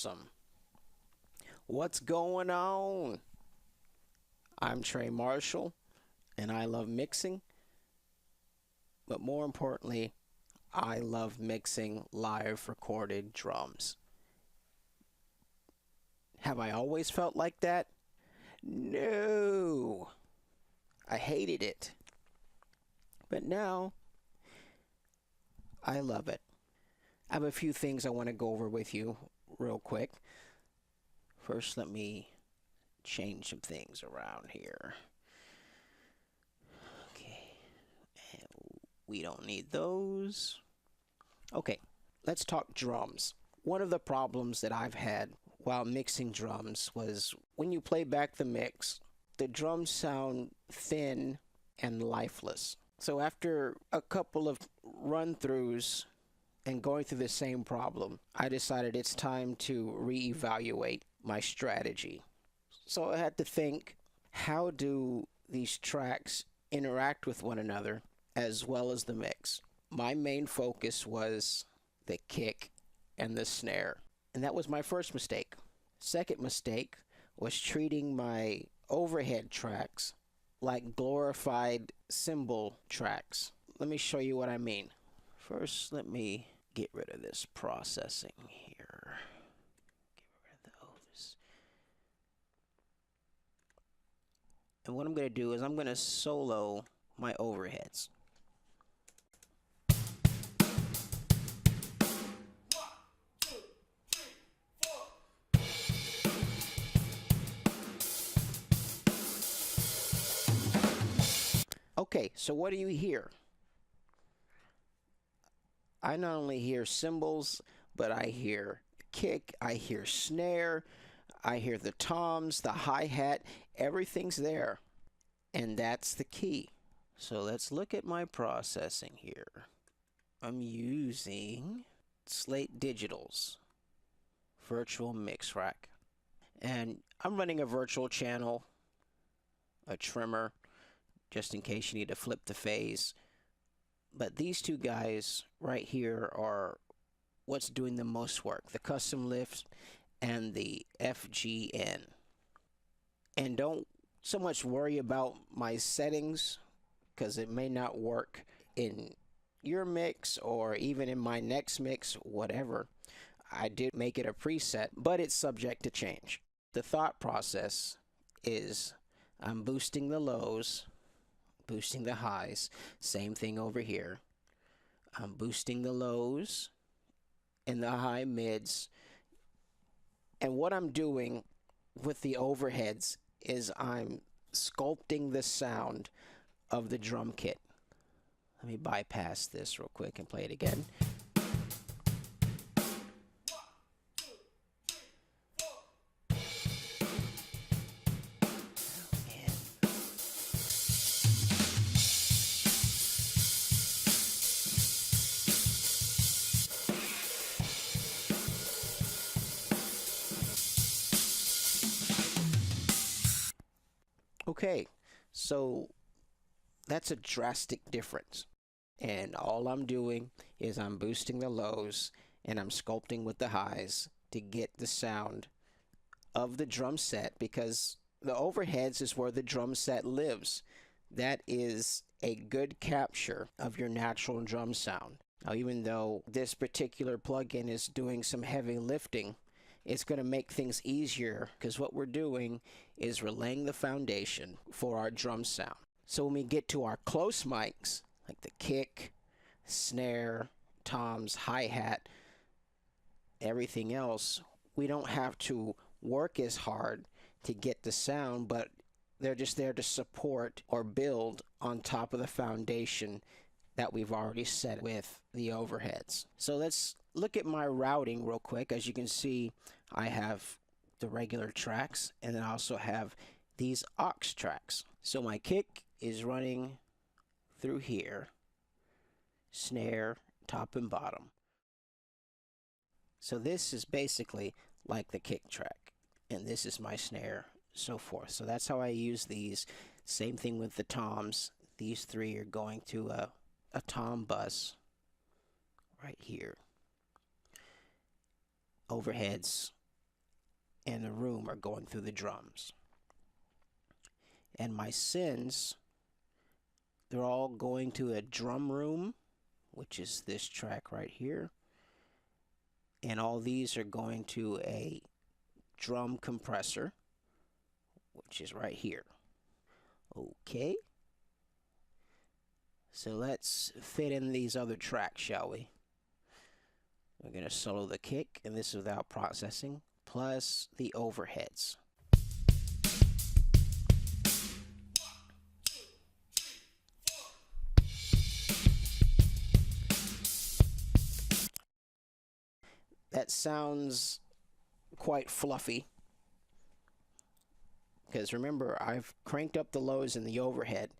awesome. What's going on? I'm Trey Marshall, and I love mixing, but more importantly, I love mixing live recorded drums. Have I always felt like that? No. I hated it. But now, I love it. I have a few things I want to go over with you real quick. First, let me change some things around here. Okay. We don't need those. Okay, let's talk drums. One of the problems that I've had while mixing drums was when you play back the mix, the drums sound thin and lifeless. So after a couple of run-throughs and going through the same problem, I decided it's time to reevaluate my strategy. So I had to think, how do these tracks interact with one another as well as the mix? My main focus was the kick and the snare, and that was my first mistake. Second mistake was treating my overhead tracks like glorified cymbal tracks. Let me show you what I mean. First, let me get rid of this processing here. Get rid of those. And what I'm going to do is I'm going to solo my overheads. Okay, so what do you hear? I not only hear cymbals, but I hear kick, I hear snare, I hear the toms, the hi-hat, everything's there. And that's the key. So let's look at my processing here. I'm using Slate Digital's virtual mix rack. And I'm running a virtual channel, a trimmer, just in case you need to flip the phase. But these two guys right here are what's doing the most work, the custom lift and the FGN. And don't so much worry about my settings, because it may not work in your mix or even in my next mix, whatever. I did make it a preset, but it's subject to change. The thought process is I'm boosting the lows, boosting the highs. Same thing over here. I'm boosting the lows and the high mids. And what I'm doing with the overheads is I'm sculpting the sound of the drum kit. Let me bypass this real quick and play it again. Okay, so that's a drastic difference. And all I'm doing is I'm boosting the lows and I'm sculpting with the highs to get the sound of the drum set, because the overheads is where the drum set lives. That is a good capture of your natural drum sound. Now, even though this particular plugin is doing some heavy lifting, it's going to make things easier, because what we're doing is we're laying the foundation for our drum sound. So when we get to our close mics, like the kick, snare, toms, hi-hat, everything else, we don't have to work as hard to get the sound, but they're just there to support or build on top of the foundation that we've already set with the overheads. So let's look at my routing real quick. As you can see, I have the regular tracks, and then I also have these aux tracks. So my kick is running through here, snare, top and bottom. So this is basically like the kick track, and this is my snare, so forth. So that's how I use these. Same thing with the toms. These three are going to a tom bus right here. Overheads in the room are going through the drums. And my synths, they're all going to a drum room, which is this track right here. And all these are going to a drum compressor, which is right here. Okay. So let's fit in these other tracks, shall we? We're going to solo the kick, and this is without processing, plus the overheads. That sounds quite fluffy, because remember, I've cranked up the lows in the overhead,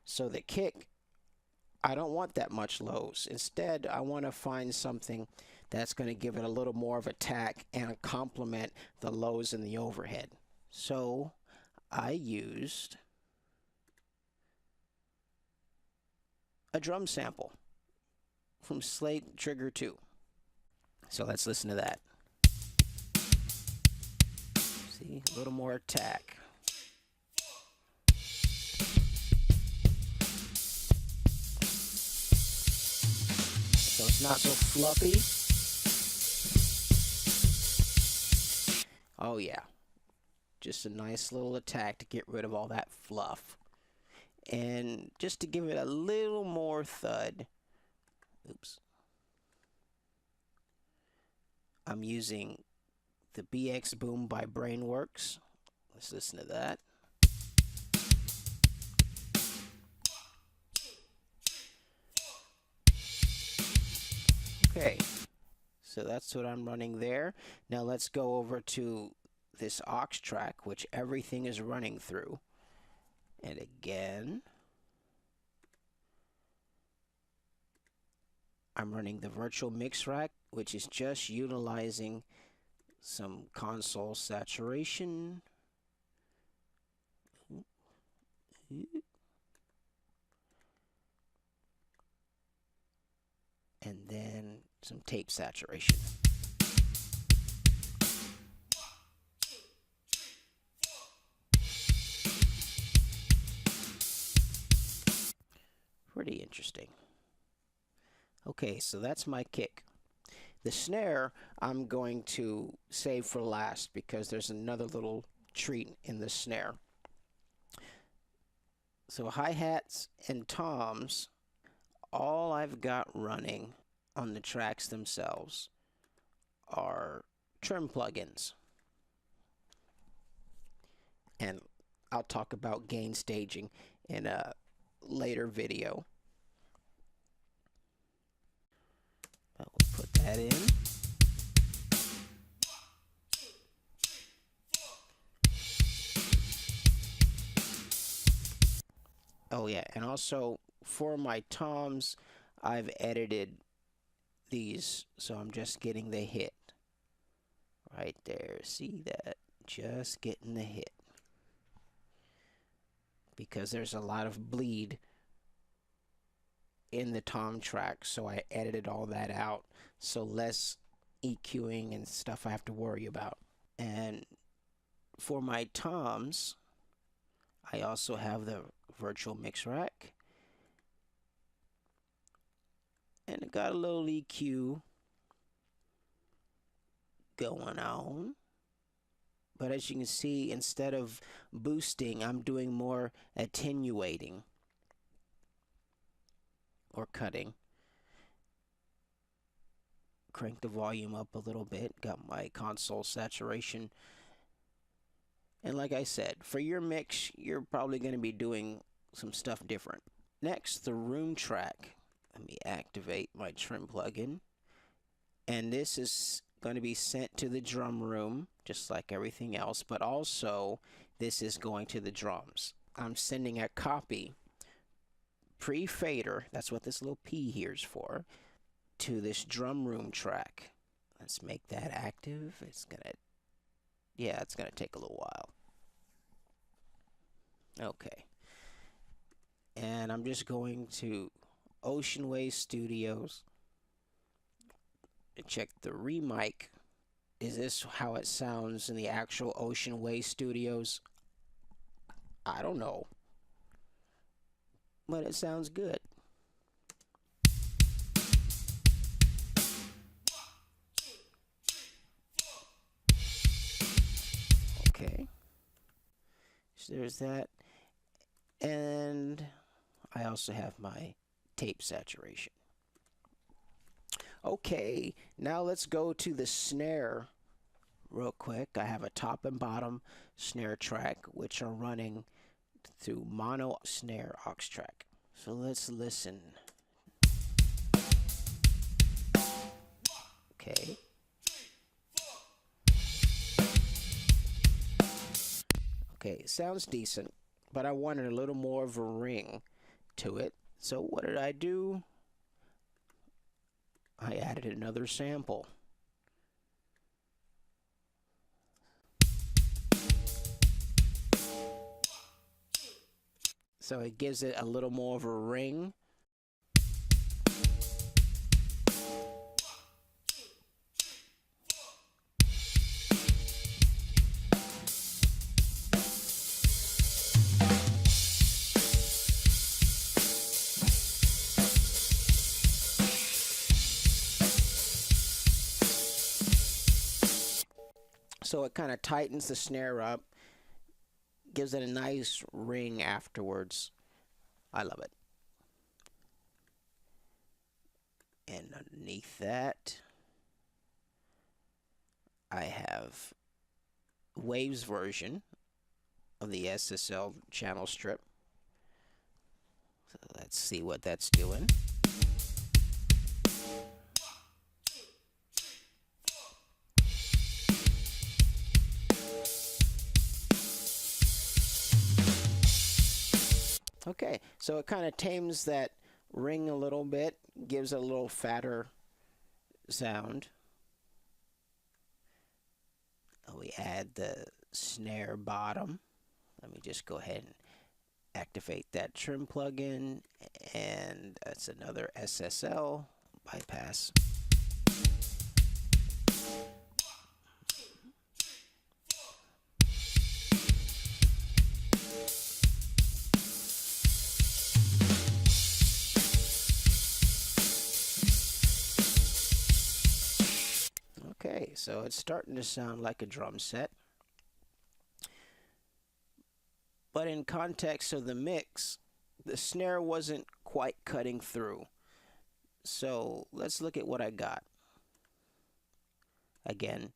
so the kick, I don't want that much lows. Instead, I want to find something that's going to give it a little more of attack and complement the lows in the overhead. So I used a drum sample from Slate Trigger 2. So let's listen to that. See, a little more attack. So it's not so fluffy. Oh yeah, just a nice little attack to get rid of all that fluff. And just to give it a little more thud, oops, I'm using the BX Boom by Brainworks. Let's listen to that. Okay, so that's what I'm running there. Now let's go over to this aux track, which everything is running through. And again, I'm running the virtual mix rack, which is just utilizing some console saturation. And then some tape saturation. Pretty interesting. Okay, so that's my kick. The snare I'm going to save for last because there's another little treat in the snare. So hi-hats and toms, all I've got running on the tracks themselves are trim plugins. And I'll talk about gain staging in a later video. We'll put that in. Oh yeah, and also for my toms, I've edited these, so I'm just getting the hit. Right there, see that? Just getting the hit. Because there's a lot of bleed in the tom track, so I edited all that out, so less EQing and stuff I have to worry about. And for my toms, I also have the virtual mix rack, and it got a little EQ going on. But as you can see, instead of boosting, I'm doing more attenuating or cutting. Crank the volume up a little bit, got my console saturation. And like I said, for your mix, you're probably going to be doing some stuff different. Next, the room track. Let me activate my trim plugin. And this is going to be sent to the drum room, just like everything else, but also this is going to the drums. I'm sending a copy, pre-fader, that's what this little P here is for, to this drum room track. Let's make that active. It's going to take a little while. Okay. And I'm just going to Ocean Way Studios and check the remic Is this how it sounds in the actual Ocean Way studios? I don't know, but it sounds good. Okay, so there's that. And I also have my tape saturation. Okay, now let's go to the snare real quick. I have a top and bottom snare track which are running through mono snare aux track. So let's listen. Okay. Okay, sounds decent, but I wanted a little more of a ring to it. So what did I do? I added another sample. So it gives it a little more of a ring. So it kind of tightens the snare up, gives it a nice ring afterwards. I love it. And underneath that, I have Waves version of the SSL channel strip. So let's see what that's doing. Okay, so it kind of tames that ring a little bit, gives a little fatter sound. We add the snare bottom. Let me just go ahead and activate that trim plugin, and that's another SSL bypass. Okay, so it's starting to sound like a drum set. But in context of the mix, the snare wasn't quite cutting through. So let's look at what I got. Again,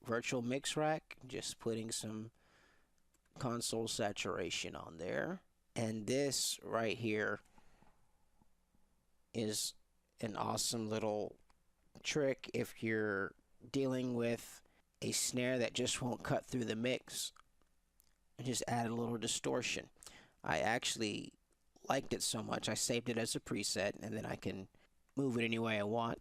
virtual mix rack, just putting some console saturation on there. And this right here is an awesome little trick if you're dealing with a snare that just won't cut through the mix. And just add a little distortion. I actually liked it so much I saved it as a preset, and then I can move it any way I want.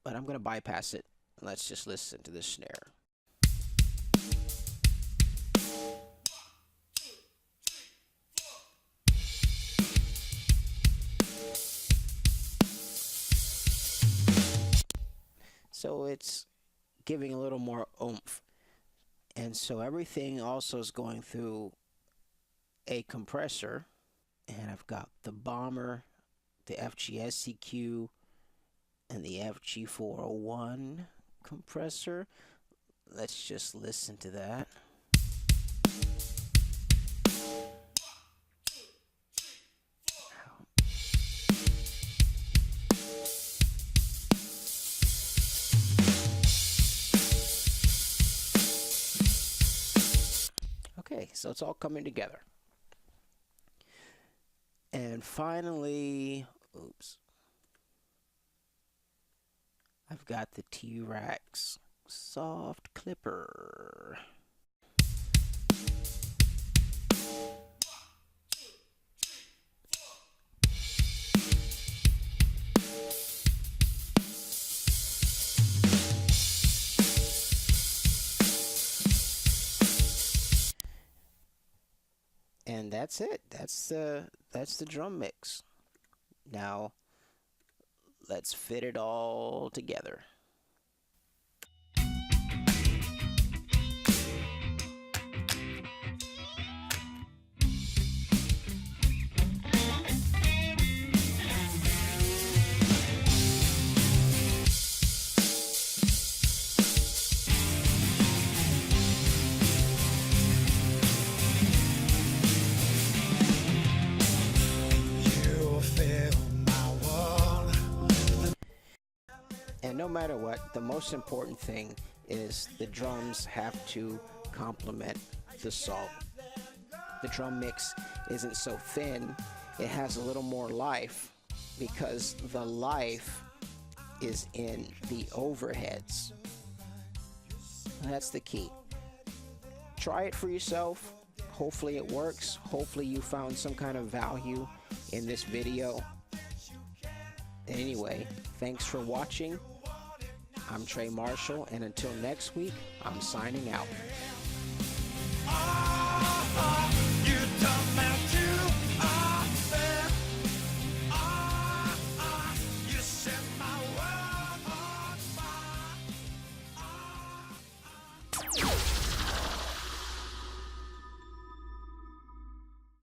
But I'm going to bypass it. Let's just listen to the snare. So it's giving a little more oomph. And so everything also is going through a compressor. And I've got the Bomber, the FG SEQ, and the FG401 compressor. Let's just listen to that. Okay, so it's all coming together. And finally, oops, I've got the T-Rex soft clipper. And that's it. That's the drum mix. Now let's fit it all together. no matter what, the most important thing is the drums have to complement the song. The drum mix isn't so thin, it has a little more life because the life is in the overheads. That's the key. Try it for yourself. Hopefully it works. Hopefully you found some kind of value in this video. Anyway, thanks for watching. I'm Trey Marshall, and until next week, I'm signing out.